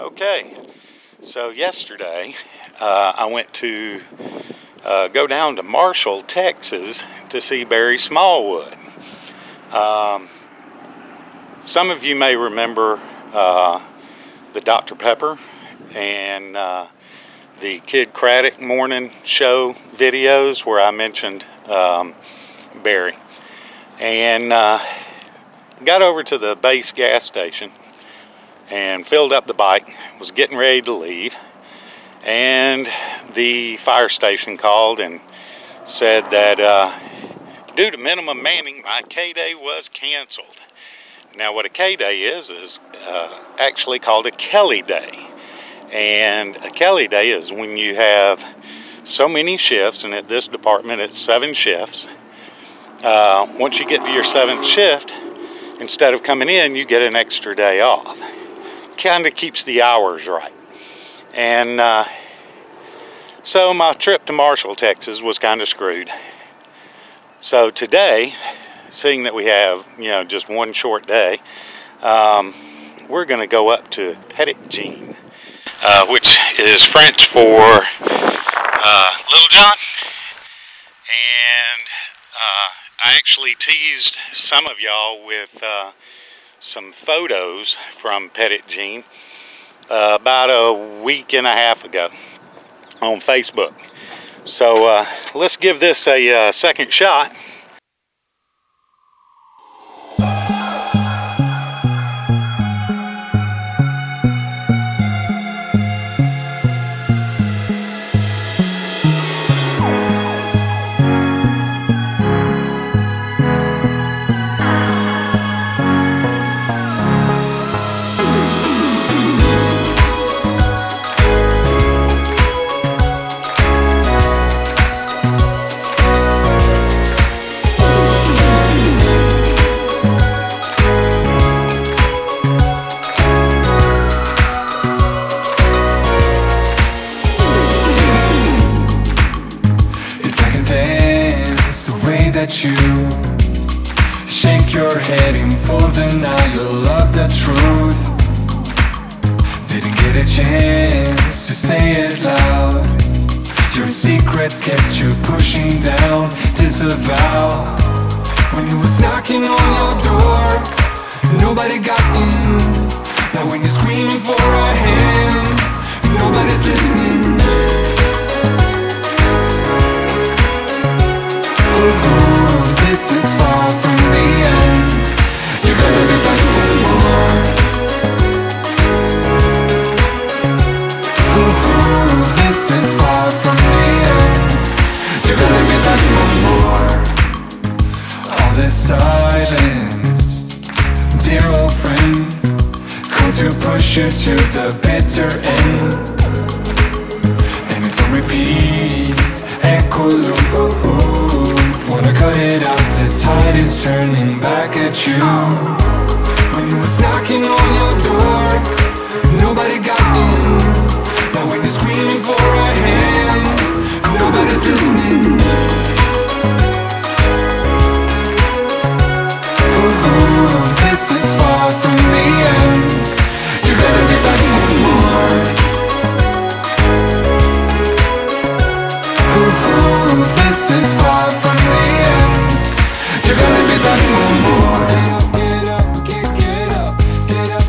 Okay, so yesterday I went to go down to Marshall, Texas to see Barry Smallwood. Some of you may remember the Dr. Pepper and the Kid Craddock morning show videos where I mentioned Barry. And got over to the base gas station and filled up the bike, was getting ready to leave, and the fire station called and said that due to minimum manning, my K-Day was canceled. Now what a K-Day is actually called a Kelly Day. And a Kelly Day is when you have so many shifts, and at this department it's 7 shifts. Once you get to your 7th shift, instead of coming in, you get an extra day off. Kind of keeps the hours right. And so my trip to Marshall, Texas was kind of screwed. So today, seeing that we have, just one short day, we're going to go up to Petit Jean, which is French for Little John. And I actually teased some of y'all with some photos from Petit Jean about a week and a half ago on Facebook. So let's give this a second shot. That you shake your head in full denial of the truth. Didn't get a chance to say it loud. Your secrets kept you pushing down, disavow. When he was knocking on your door, nobody got in. Now when you're screaming for a hand, nobody's listening. This is far from the end. You're gonna be back for more. This is far from the end. You're gonna be back for more. All this silence, dear old friend, come to push you to the bitter end. And it's a repeat, echo loop. Wanna cut it out, the tide is turning back at you. When he was knocking on your door, nobody got in. Now when you're screaming for a hand, nobody's listening. This is far from the end. You're gonna be back for more. This is far from the end. You're gonna be back for more. Get up, get up, get up,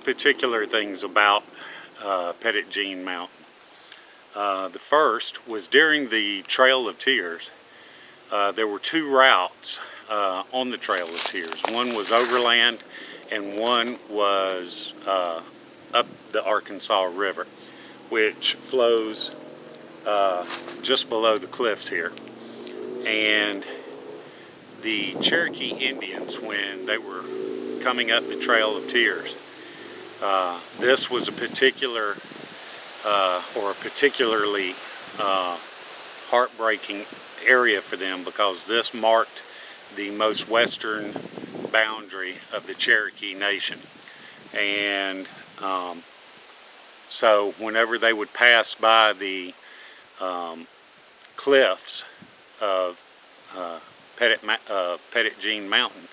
particular things about Petit Jean Mountain. The first was during the Trail of Tears. There were two routes on the Trail of Tears. One was overland and one was up the Arkansas River, which flows just below the cliffs here. And the Cherokee Indians, when they were coming up the Trail of Tears, this was a particular or a particularly heartbreaking area for them, because this marked the most western boundary of the Cherokee Nation. And so whenever they would pass by the cliffs of Petit Jean Mountain,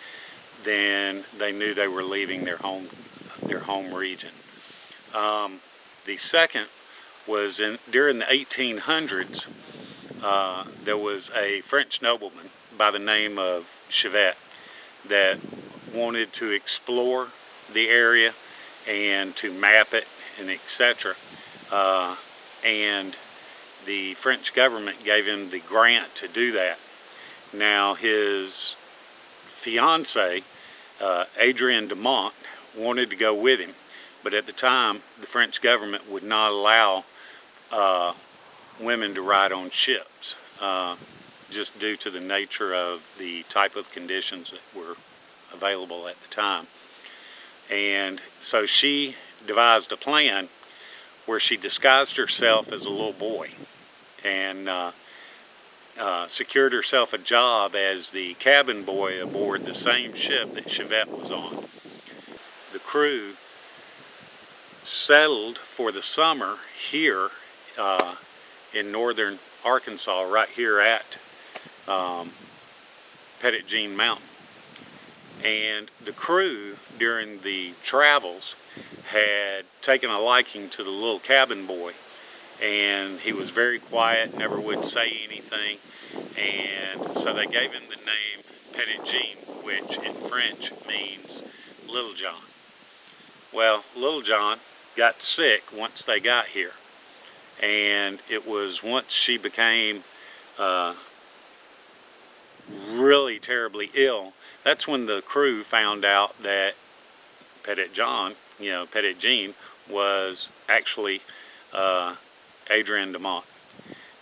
then they knew they were leaving their home region. The second was during the 1800s. There was a French nobleman by the name of Chevet that wanted to explore the area and to map it and etc. And the French government gave him the grant to do that. Now his fiancée, Adrienne de Mont, wanted to go with him, but at the time the French government would not allow women to ride on ships, just due to the nature of the type of conditions that were available at the time. And so she devised a plan where she disguised herself as a little boy and secured herself a job as the cabin boy aboard the same ship that Chevet was on. The crew settled for the summer here in northern Arkansas, right here at Petit Jean Mountain. And the crew during the travels had taken a liking to the little cabin boy, and he was very quiet, never would say anything, and so they gave him the name Petit Jean, which in French means Little John. Well, Little John got sick once they got here, and it was once she became really terribly ill, that's when the crew found out that Petit Jean was actually Adrienne de Mont.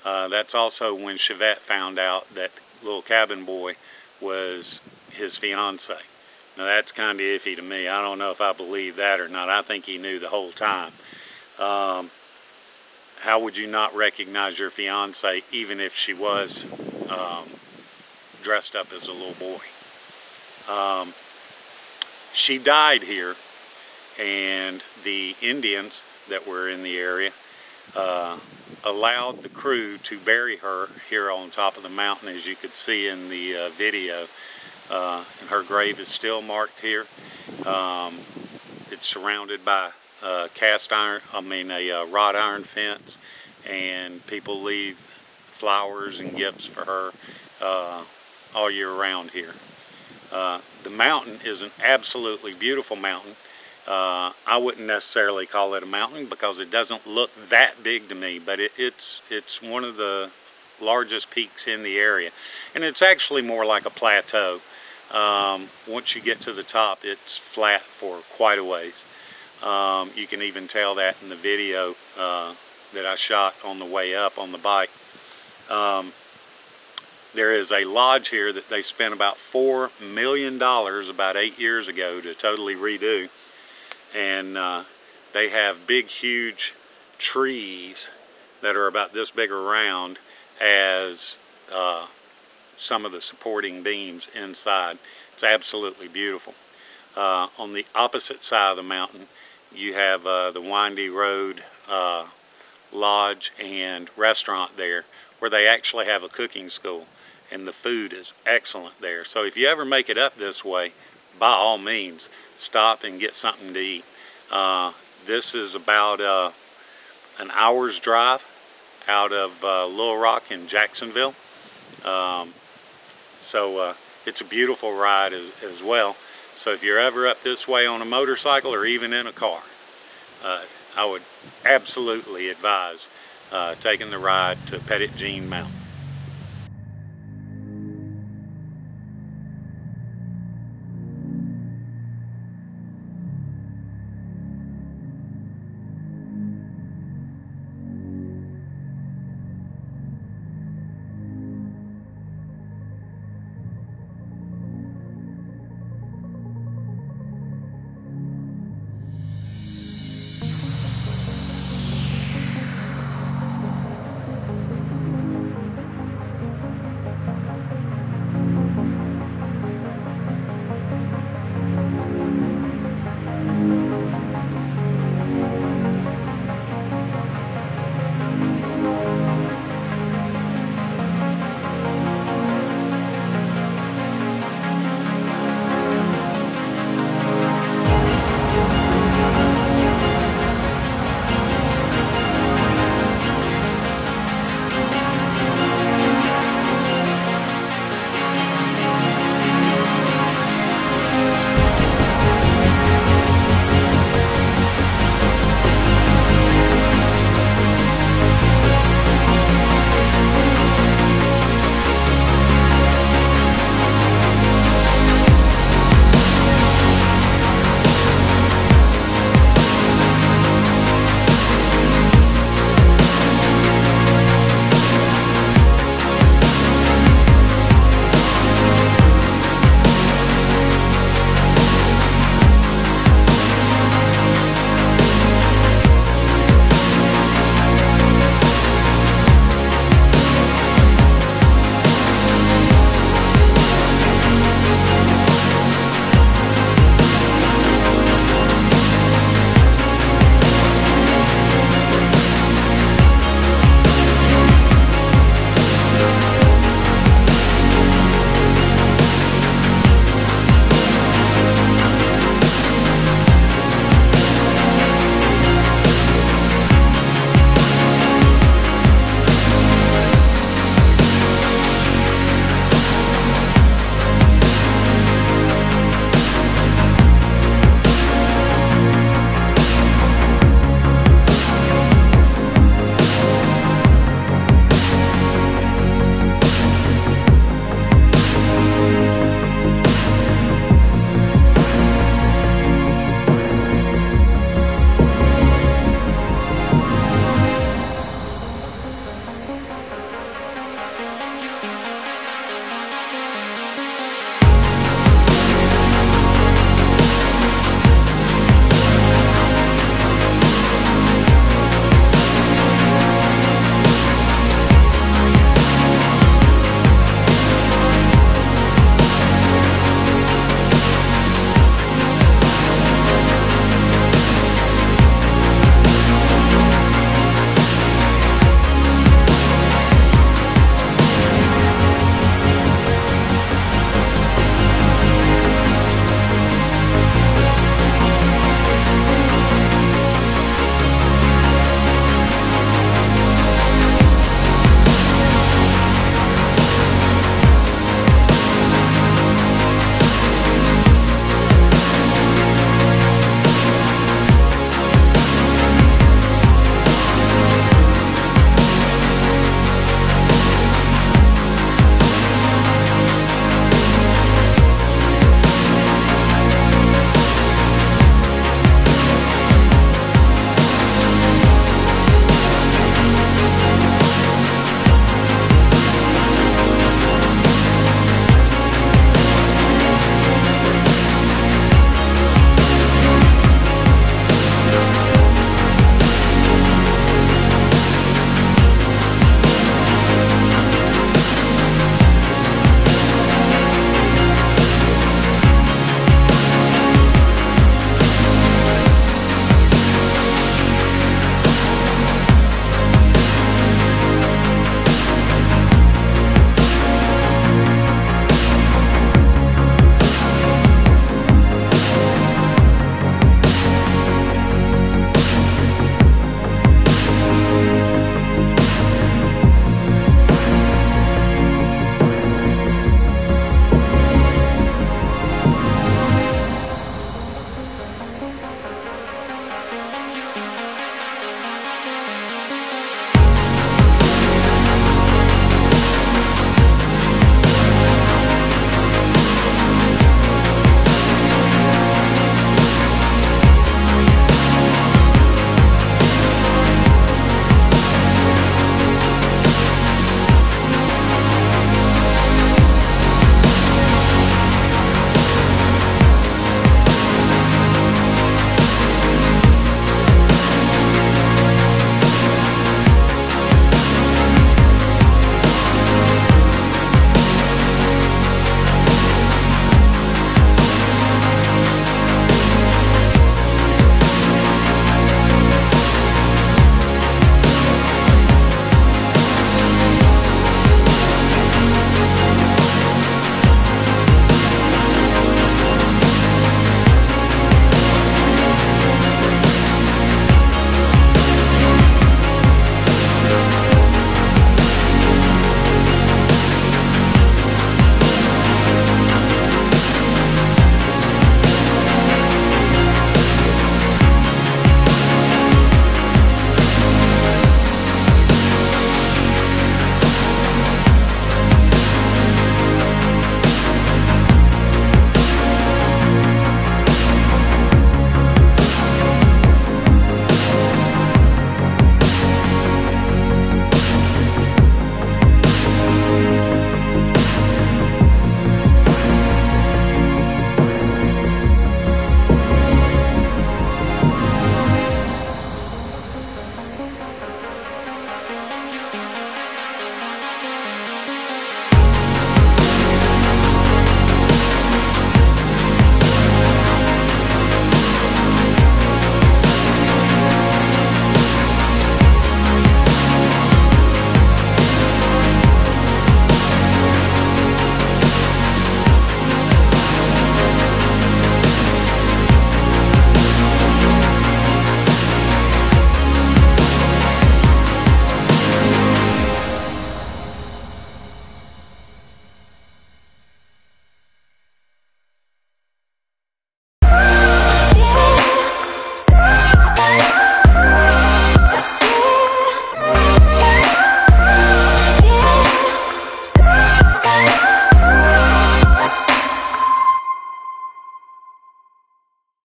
That's also when Chevet found out that the little cabin boy was his fiancée. Now that's kind of iffy to me. I don't know if I believe that or not. I think he knew the whole time. How would you not recognize your fiancée even if she was dressed up as a little boy? She died here, and the Indians that were in the area allowed the crew to bury her here on top of the mountain, as you could see in the video. And her grave is still marked here. It's surrounded by a wrought iron fence, and people leave flowers and gifts for her all year round here. The mountain is an absolutely beautiful mountain. I wouldn't necessarily call it a mountain because it doesn't look that big to me, but it's one of the largest peaks in the area, and it's actually more like a plateau. Once you get to the top, it's flat for quite a ways. You can even tell that in the video that I shot on the way up on the bike. There is a lodge here that they spent about $4 million about 8 years ago to totally redo. And they have big, huge trees that are about this big around as some of the supporting beams inside. It's absolutely beautiful. On the opposite side of the mountain, you have the Windy Road Lodge and restaurant there, where they actually have a cooking school, and the food is excellent there. So if you ever make it up this way, by all means, stop and get something to eat. This is about an hour's drive out of Little Rock in Jacksonville. So it's a beautiful ride as well. So if you're ever up this way on a motorcycle or even in a car, I would absolutely advise taking the ride to Petit Jean Mountain.